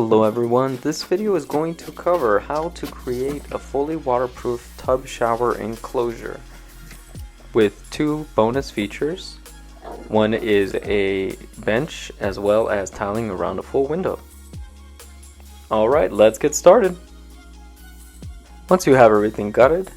Hello everyone, this video is going to cover how to create a fully waterproof tub shower enclosure with two bonus features. One is a bench as well as tiling around a full window. Alright, let's get started. Once you have everything gutted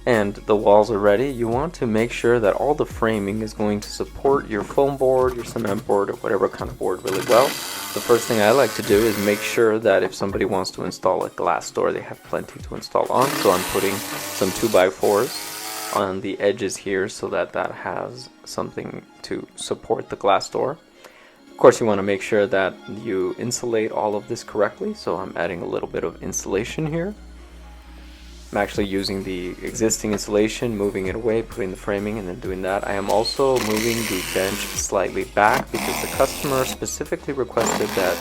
and the walls are ready, you want to make sure that all the framing is going to support your foam board, your cement board, or whatever kind of board really well. The first thing I like to do is make sure that if somebody wants to install a glass door, they have plenty to install on. So I'm putting some 2x4s on the edges here so that that has something to support the glass door. Of course, you want to make sure that you insulate all of this correctly, so I'm adding a little bit of insulation here. I'm actually using the existing insulation, moving it away, putting the framing, and then doing that. I am also moving the bench slightly back because the customer specifically requested that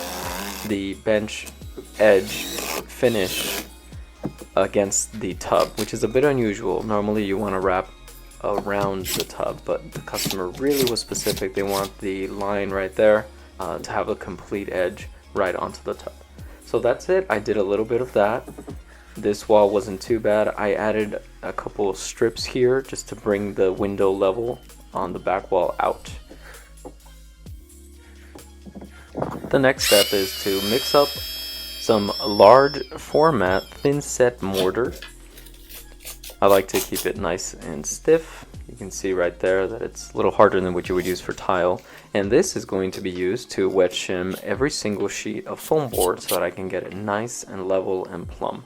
the bench edge finish against the tub, which is a bit unusual. Normally you want to wrap around the tub, but the customer really was specific. They want the line right there to have a complete edge right onto the tub. So that's it. I did a little bit of that. This wall wasn't too bad. I added a couple of strips here just to bring the window level on the back wall out. The next step is to mix up some large format thin set mortar. I like to keep it nice and stiff. You can see right there that it's a little harder than what you would use for tile. And this is going to be used to wet shim every single sheet of foam board so that I can get it nice and level and plumb.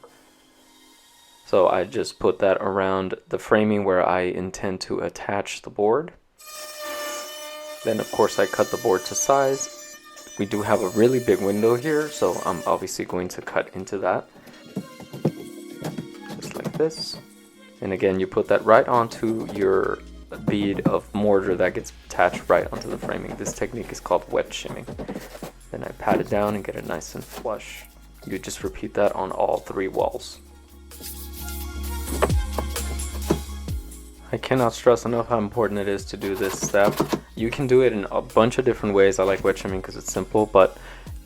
So I just put that around the framing where I intend to attach the board. Then of course I cut the board to size. We do have a really big window here, so I'm obviously going to cut into that. Just like this. And again, you put that right onto your bead of mortar that gets attached right onto the framing. This technique is called wet shimming. Then I pat it down and get it nice and flush. You just repeat that on all three walls. I cannot stress enough how important it is to do this step. You can do it in a bunch of different ways. I like wet shimming because it's simple, but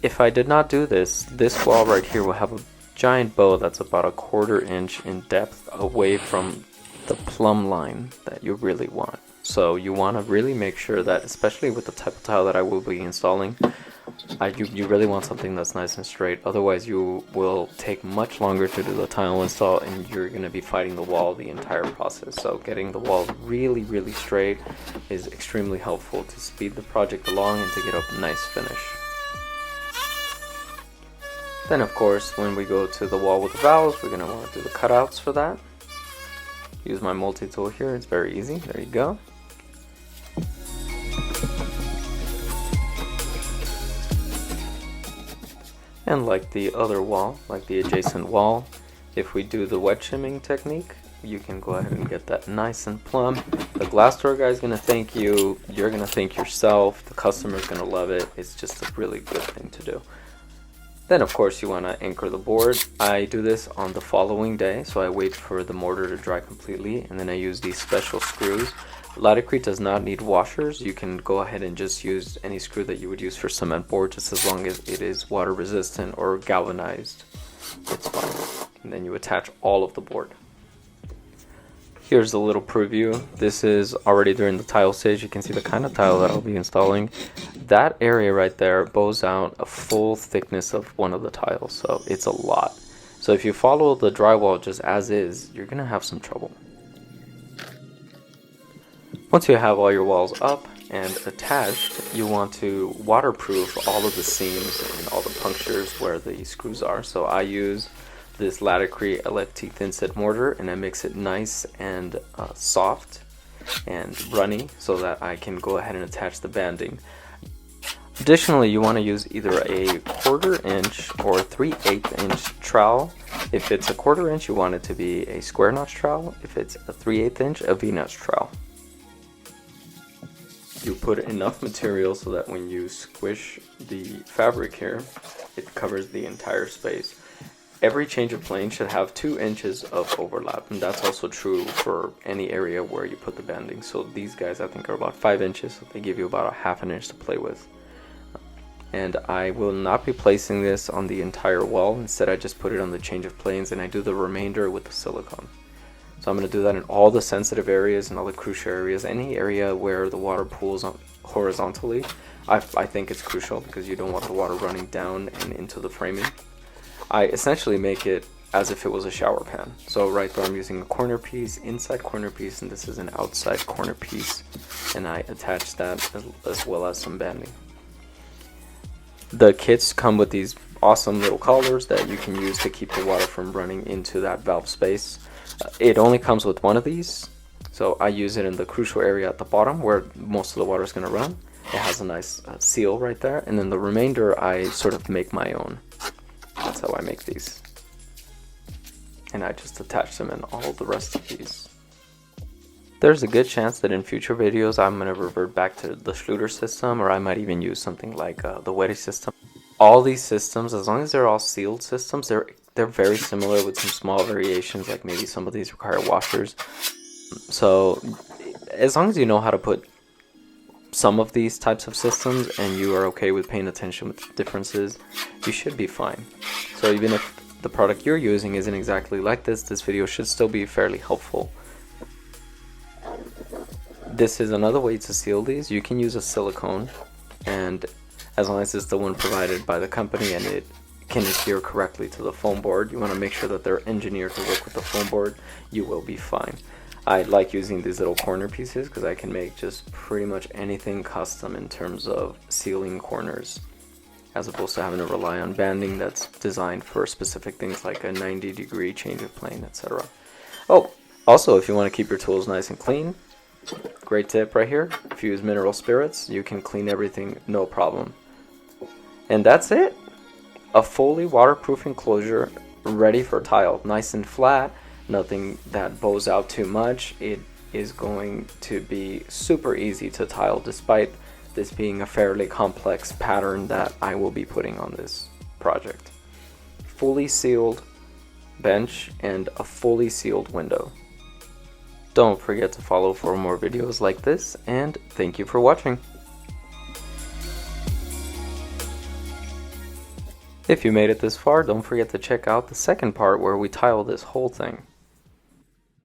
if I did not do this, this wall right here will have a giant bow that's about 1/4 inch in depth away from the plumb line that you really want. So you want to really make sure that, especially with the type of tile that I will be installing, you really want something that's nice and straight. Otherwise you will take much longer to do the tile install and you're going to be fighting the wall the entire process. So getting the wall really straight is extremely helpful to speed the project along and to get a nice finish. Then of course, when we go to the wall with the valves, we're going to want to do the cutouts for that. Use my multi-tool here, it's very easy. There you go. And like the other wall, like the adjacent wall, if we do the wet shimming technique, you can go ahead and get that nice and plumb. The glass door guy is going to thank you, you're going to thank yourself, the customer is going to love it. It's just a really good thing to do. Then of course you want to anchor the board. I do this on the following day, so I wait for the mortar to dry completely and then I use these special screws. Laticrete does not need washers. You can go ahead and just use any screw that you would use for cement board, just as long as it is water resistant or galvanized. It's fine. And then you attach all of the board. Here's a little preview. This is already during the tile stage. You can see the kind of tile that I'll be installing. That area right there bows out a full thickness of one of the tiles, so it's a lot. So if you follow the drywall just as is, you're gonna have some trouble. Once you have all your walls up and attached, you want to waterproof all of the seams and all the punctures where the screws are. So I use this Laticrete LFT thin set mortar and I mix it nice and soft and runny so that I can go ahead and attach the banding. Additionally, you want to use either a 1/4 inch or 3/8 inch trowel. If it's a 1/4 inch, you want it to be a square notch trowel. If it's a 3/8 inch, a V-notch trowel. You put enough material so that when you squish the fabric here, it covers the entire space. Every change of plane should have 2 inches of overlap, and that's also true for any area where you put the banding. So these guys I think are about 5 inches, so they give you about 1/2 inch to play with. and I will not be placing this on the entire wall. Instead, I just put it on the change of planes, and I do the remainder with the silicone. So I'm going to do that in all the sensitive areas and all the crucial areas. Any area where the water pools horizontally, I think it's crucial because you don't want the water running down and into the framing. I essentially make it as if it was a shower pan. So right there I'm using a corner piece, inside corner piece, and this is an outside corner piece, and I attach that as well as some banding. The kits come with these awesome little collars that you can use to keep the water from running into that valve space. It only comes with one of these, so I use it in the crucial area at the bottom where most of the water is going to run. It has a nice seal right there, and then the remainder I sort of make my own. That's how I make these. And I just attach them in all the rest of these. There's a good chance that in future videos I'm going to revert back to the Schluter system, or I might even use something like the Weddy system. All these systems, as long as they're all sealed systems, they're very similar with some small variations, like maybe some of these require washers. So as long as you know how to put some of these types of systems and you are okay with paying attention with differences, you should be fine. So even if the product you're using isn't exactly like this video should still be fairly helpful. This is another way to seal these. You can use a silicone, and as long as it's the one provided by the company and it can adhere correctly to the foam board, you want to make sure that they're engineered to work with the foam board, you will be fine. I like using these little corner pieces because I can make just pretty much anything custom in terms of sealing corners, as opposed to having to rely on banding that's designed for specific things like a 90-degree change of plane, etc. Oh, also, if you want to keep your tools nice and clean, great tip right here. If you use mineral spirits, you can clean everything no problem. And that's it. A fully waterproof enclosure ready for tile. Nice and flat, nothing that bows out too much. It is going to be super easy to tile, despite this being a fairly complex pattern that I will be putting on this project. Fully sealed bench and a fully sealed window. Don't forget to follow for more videos like this, and thank you for watching. If you made it this far, don't forget to check out the second part where we tile this whole thing.